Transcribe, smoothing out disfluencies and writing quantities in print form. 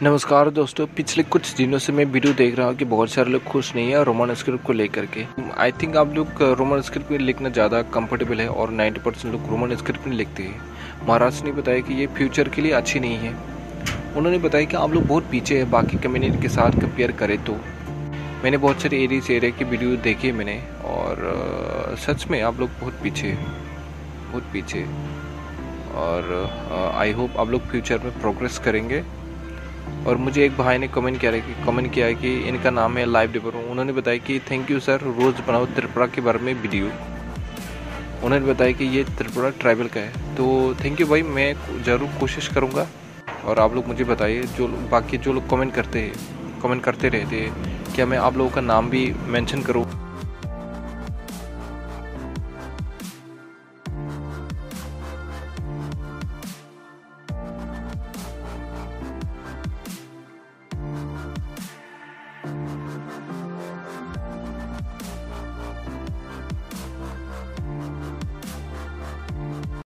नमस्कार दोस्तों, पिछले कुछ दिनों से मैं वीडियो देख रहा हूँ कि बहुत सारे लोग खुश नहीं है रोमन स्क्रिप्ट को लेकर के। आई थिंक आप लोग रोमन स्क्रिप्ट में लिखना ज़्यादा कंफर्टेबल है और 90% लोग रोमन स्क्रिप्ट में लिखते हैं। महाराज ने बताया कि ये फ्यूचर के लिए अच्छी नहीं है। उन्होंने बताया कि आप लोग बहुत पीछे है बाकी कम्युनिटी के साथ कंपेयर करें तो। मैंने बहुत सारे एरिया की वीडियो देखी है मैंने, और सच में आप लोग बहुत पीछे बहुत पीछे। और आई होप आप लोग फ्यूचर में प्रोग्रेस करेंगे। और मुझे एक भाई ने कमेंट किया है कि इनका नाम है लाइव डेवर। उन्होंने बताया कि थैंक यू सर, रोज़ बनाओ त्रिपुरा के बारे में वीडियो। उन्होंने बताया कि ये त्रिपुरा ट्राइबल का है, तो थैंक यू भाई, मैं ज़रूर कोशिश करूँगा। और आप लोग मुझे बताइए, जो लोग कमेंट करते रहते हैं, क्या मैं आप लोगों का नाम भी मेंशन करूँ।